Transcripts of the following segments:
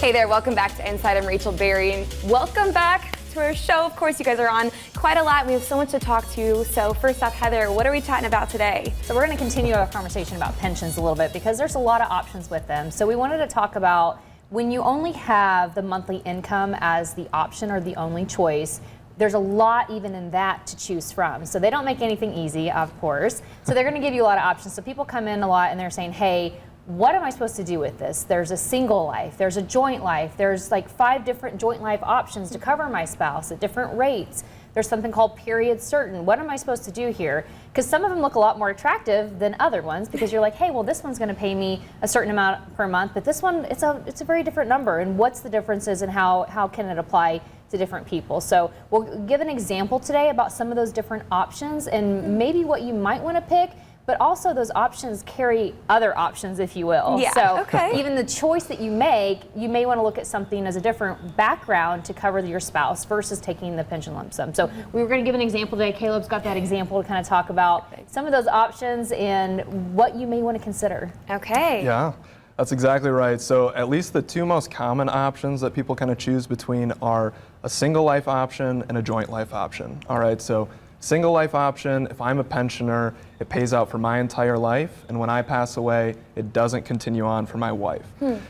Hey there, welcome back to Inside. I'm Rachel Berry, and welcome back to our show. Of course, you guys are on quite a lot. We have so much to talk to. So first off, Heather, what are we chatting about today? So we're going to continue our conversation about pensions a little bit because there's a lot of options with them. So we wanted to talk about when you only have the monthly income as the option or the only choice, there's a lot even in that to choose from. So they don't make anything easy, of course. So they're going to give you a lot of options. So people come in a lot and they're saying, hey, what am I supposed to do with this? There's a single life, there's a joint life, there's like 5 different joint life options to cover my spouse at different rates. There's something called period certain. What am I supposed to do here? Because some of them look a lot more attractive than other ones because you're like, hey, well, this one's going to pay me a certain amount per month, but this one, it's a very different number. And what's the differences and how can it apply to different people? So we'll give an example today about some of those different options and maybe what you might want to pick. But also those options carry other options, if you will. Yeah, so okay. Even the choice that you make, you may want to look at something as a different background to cover your spouse versus taking the pension lump sum. So we were going to give an example today. Caleb's got that example to kind of talk about some of those options and what you may want to consider. Okay. Yeah, that's exactly right. So at least the 2 most common options that people kind of choose between are a single life option and a joint life option. All right, so single life option, if I'm a pensioner, it pays out for my entire life, and when I pass away, it doesn't continue on for my wife,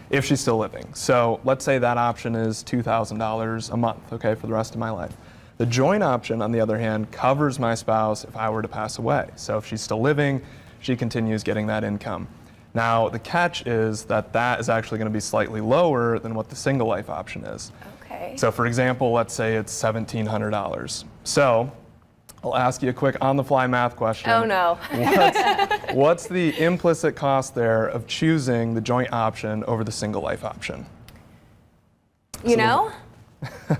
if she's still living. So let's say that option is $2,000 a month, okay, for the rest of my life. The joint option, on the other hand, covers my spouse if I were to pass away. So if she's still living, she continues getting that income. Now, the catch is that that is actually going to be slightly lower than what the single life option is. Okay. So for example, let's say it's $1,700. So I'll ask you a quick on-the-fly math question. Oh no. What's the implicit cost there of choosing the joint option over the single life option? You know?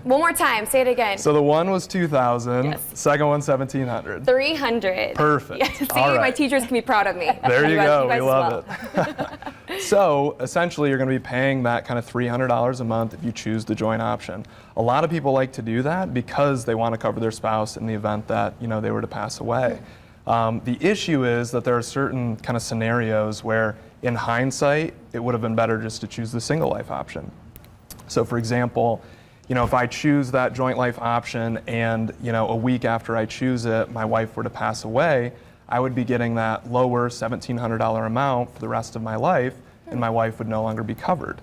One more time, say it again. So the one was $2,000, Yes. second one $1,700. 300. Perfect. Yes, see, All right. my teachers can be proud of me. There you go, we guys love as well. it. So essentially you're going to be paying that kind of $300 a month if you choose the joint option. A lot of people like to do that because they want to cover their spouse in the event that they were to pass away. The issue is that there are certain kind of scenarios where in hindsight it would have been better just to choose the single life option. So for example, if I choose that joint life option and, a week after I choose it, my wife were to pass away, I would be getting that lower $1,700 amount for the rest of my life, and my wife would no longer be covered.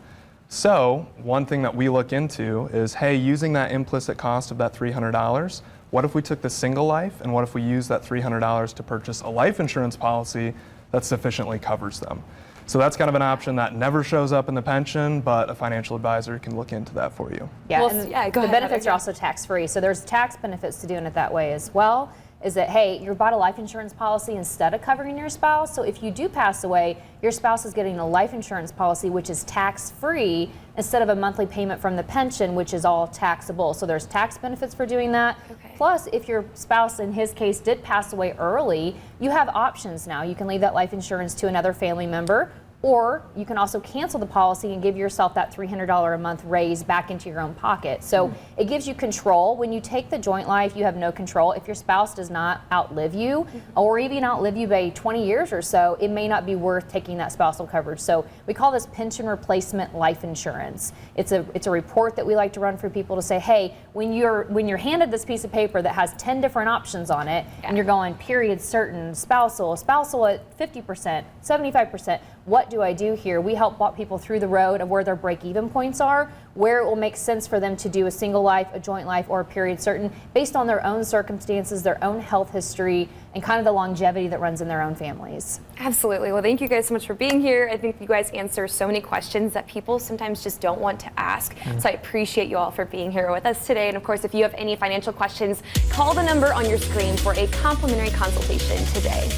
So one thing that we look into is, hey, using that implicit cost of that $300, what if we took the single life, and what if we use that $300 to purchase a life insurance policy that sufficiently covers them? So that's kind of an option that never shows up in the pension, but a financial advisor can look into that for you. Yeah, Well, and yeah, go the ahead, benefits Heather. are also tax-free. So there's tax benefits to doing it that way as well. Is that, hey, you bought a life insurance policy instead of covering your spouse. So if you do pass away, your spouse is getting a life insurance policy, which is tax-free, instead of a monthly payment from the pension, which is all taxable. So there's tax benefits for doing that. Okay. Plus, if your spouse, in his case, did pass away early, you have options now. You can leave that life insurance to another family member, or you can also cancel the policy and give yourself that $300 a month raise back into your own pocket. So it gives you control. When you take the joint life, you have no control. If your spouse does not outlive you, or even outlive you by 20 years or so, it may not be worth taking that spousal coverage. So we call this pension replacement life insurance. It's a report that we like to run for people to say, hey, when you're handed this piece of paper that has 10 different options on it, and you're going period certain, spousal at 50%, 75%, what do I do here? We help walk people through the road of where their break-even points are, where it will make sense for them to do a single life, a joint life, or a period certain based on their own circumstances, their own health history, and kind of the longevity that runs in their own families. Absolutely. Well, thank you guys so much for being here. I think you guys answer so many questions that people sometimes just don't want to ask. So I appreciate you all for being here with us today. And of course, if you have any financial questions, call the number on your screen for a complimentary consultation today.